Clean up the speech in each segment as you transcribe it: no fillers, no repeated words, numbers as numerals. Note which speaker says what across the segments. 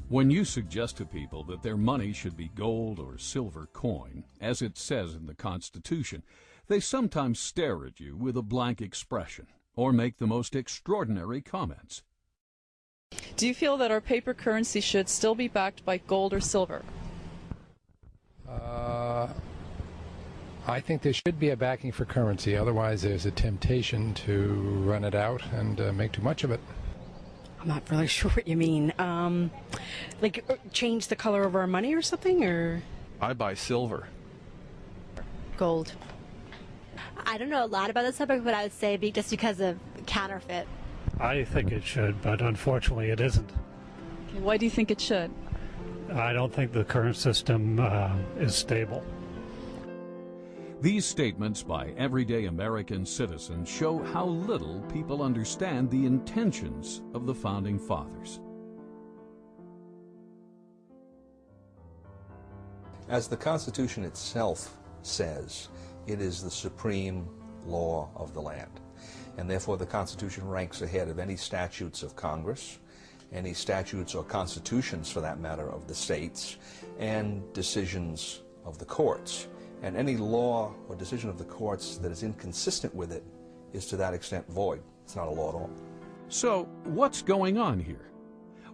Speaker 1: When you suggest to people that their money should be gold or silver coin, as it says in the Constitution, they sometimes stare at you with a blank expression or make the most extraordinary comments.
Speaker 2: Do you feel that our paper currency should still be backed by gold or silver?
Speaker 3: I think there should be a backing for currency. Otherwise, there's a temptation to run it out and make too much of it.
Speaker 4: I'm not really sure what you mean. Like change the color of our money or something, or?
Speaker 5: I buy silver.
Speaker 4: Gold.
Speaker 6: I don't know a lot about this subject, but I would say just because of counterfeit.
Speaker 7: I think it should, but unfortunately it isn't.
Speaker 2: Okay, why do you think it should?
Speaker 7: I don't think the current system is stable.
Speaker 1: These statements by everyday American citizens show how little people understand the intentions of the Founding Fathers.
Speaker 8: As the Constitution itself says, it is the supreme law of the land. And therefore the Constitution ranks ahead of any statutes of Congress, any statutes or constitutions, for that matter, of the states, and decisions of the courts. And any law or decision of the courts that is inconsistent with it is to that extent void. It's not a law at all.
Speaker 1: So, what's going on here?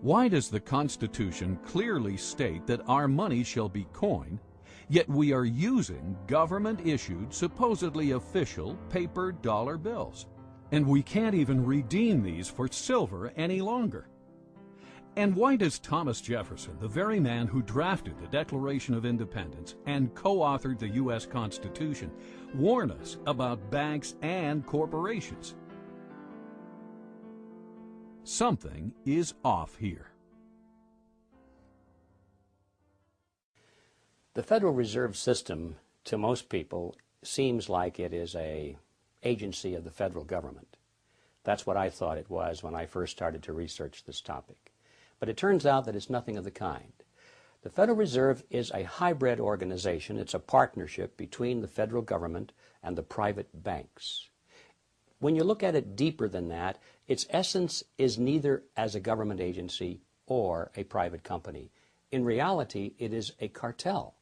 Speaker 1: Why does the Constitution clearly state that our money shall be coin, yet we are using government-issued, supposedly official, paper dollar bills? And we can't even redeem these for silver any longer. And why does Thomas Jefferson, the very man who drafted the Declaration of Independence and co-authored the U.S. Constitution, warn us about banks and corporations? Something is off here.
Speaker 9: The Federal Reserve System, to most people, seems like it is an agency of the federal government. That's what I thought it was when I first started to research this topic. But it turns out that it's nothing of the kind. The Federal Reserve is a hybrid organization. It's a partnership between the federal government and the private banks. When you look at it deeper than that, its essence is neither as a government agency or a private company. In reality, it is a cartel.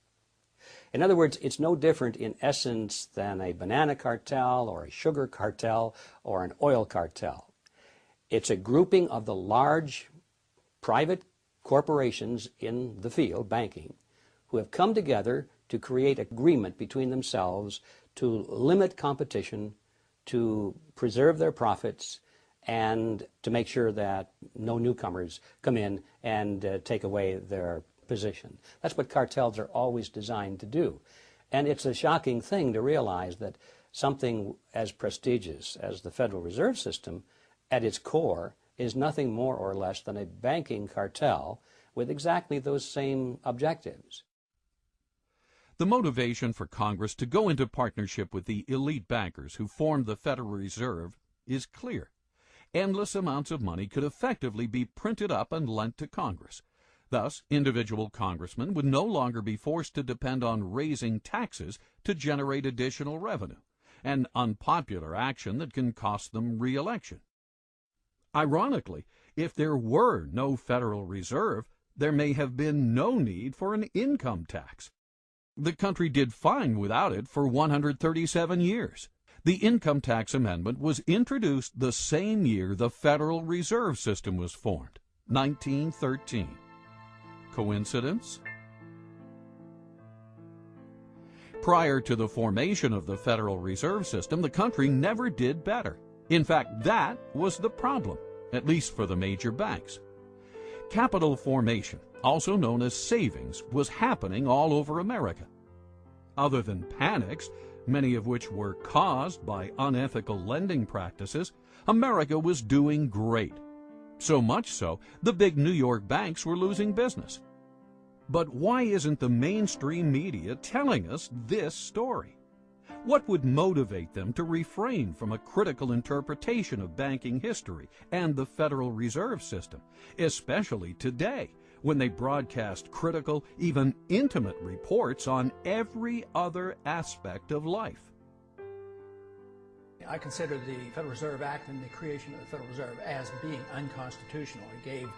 Speaker 9: In other words, it's no different in essence than a banana cartel or a sugar cartel or an oil cartel. It's a grouping of the large private corporations in the field, banking, who have come together to create agreement between themselves to limit competition, to preserve their profits, and to make sure that no newcomers come in and take away their position. That's what cartels are always designed to do. And it's a shocking thing to realize that something as prestigious as the Federal Reserve System, at its core, is nothing more or less than a banking cartel with exactly those same objectives.
Speaker 1: The motivation for Congress to go into partnership with the elite bankers who formed the Federal Reserve is clear. Endless amounts of money could effectively be printed up and lent to Congress. Thus, individual congressmen would no longer be forced to depend on raising taxes to generate additional revenue, an unpopular action that can cost them re-election. Ironically, if there were no Federal Reserve, there may have been no need for an income tax. The country did fine without it for 137 years. The income tax amendment was introduced the same year the Federal Reserve System was formed, 1913. Coincidence? Prior to the formation of the Federal Reserve System, the country never did better. In fact, that was the problem, at least for the major banks. Capital formation, also known as savings, was happening all over America. Other than panics, many of which were caused by unethical lending practices, America was doing great. So much so, the big New York banks were losing business. But why isn't the mainstream media telling us this story? What would motivate them to refrain from a critical interpretation of banking history and the Federal Reserve System, especially today, when they broadcast critical, even intimate reports on every other aspect of life?
Speaker 10: I consider the Federal Reserve Act and the creation of the Federal Reserve as being unconstitutional. It gave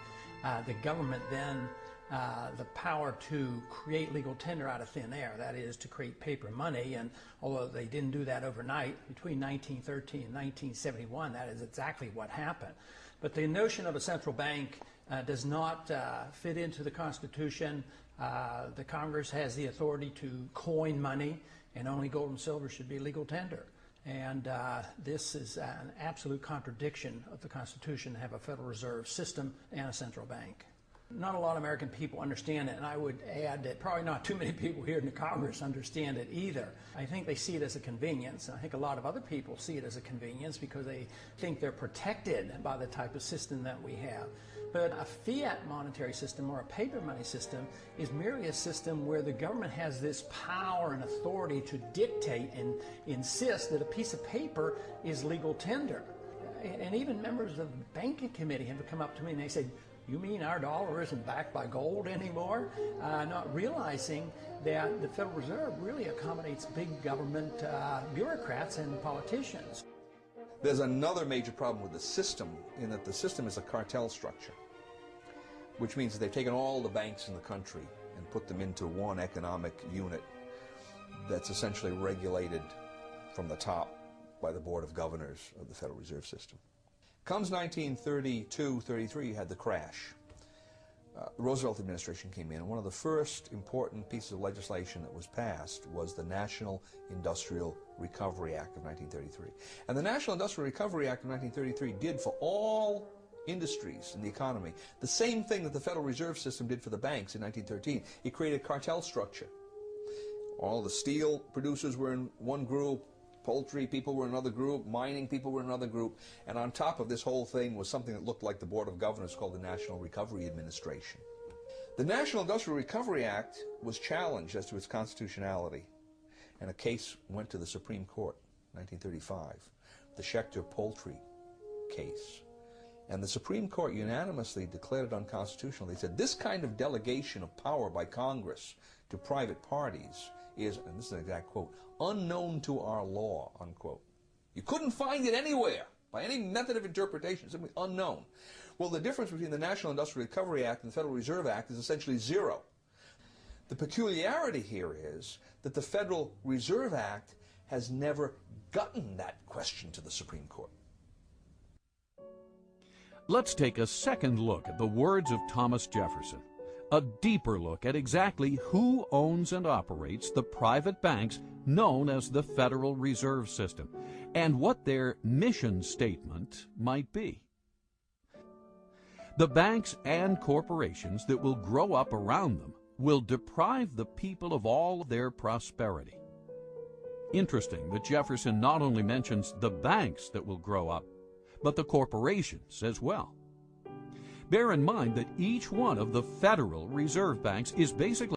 Speaker 10: the government then the power to create legal tender out of thin air, that is, to create paper money. And although they didn't do that overnight, between 1913 and 1971, that is exactly what happened. But the notion of a central bank does not fit into the Constitution. The Congress has the authority to coin money, and only gold and silver should be legal tender. And this is an absolute contradiction of the Constitution to have a Federal Reserve System and a central bank. Not a lot of American people understand it, and I would add that probably not too many people here in the Congress understand it either. I think they see it as a convenience, and I think a lot of other people see it as a convenience because they think they're protected by the type of system that we have. But a fiat monetary system or a paper money system is merely a system where the government has this power and authority to dictate and insist that a piece of paper is legal tender. And even members of the banking committee have come up to me and they said, "You mean our dollar isn't backed by gold anymore?" Not realizing that the Federal Reserve really accommodates big government bureaucrats and politicians.
Speaker 8: There's another major problem with the system in that the system is a cartel structure, which means that they've taken all the banks in the country and put them into one economic unit that's essentially regulated from the top by the Board of Governors of the Federal Reserve System. Comes 1932-33, you had the crash. The Roosevelt administration came in, and one of the first important pieces of legislation that was passed was the National Industrial Recovery Act of 1933. And the National Industrial Recovery Act of 1933 did for all industries in the economy the same thing that the Federal Reserve System did for the banks in 1913. It created a cartel structure. All the steel producers were in one group, poultry people were in another group, mining people were in another group, and on top of this whole thing was something that looked like the Board of Governors called the National Recovery Administration. The National Industrial Recovery Act was challenged as to its constitutionality, and a case went to the Supreme Court in 1935, the Schechter poultry case. And the Supreme Court unanimously declared it unconstitutional. They said this kind of delegation of power by Congress to private parties is, and this is an exact quote, unknown to our law, unquote. You couldn't find it anywhere by any method of interpretation, simply unknown. Well, the difference between the National Industrial Recovery Act and the Federal Reserve Act is essentially zero. The peculiarity here is that the Federal Reserve Act has never gotten that question to the Supreme Court.
Speaker 1: Let's take a second look at the words of Thomas Jefferson. A deeper look at exactly who owns and operates the private banks known as the Federal Reserve System, and what their mission statement might be. The banks and corporations that will grow up around them will deprive the people of all their prosperity. Interesting that Jefferson not only mentions the banks that will grow up, but the corporations as well. Bear in mind that each one of the Federal Reserve Banks is basically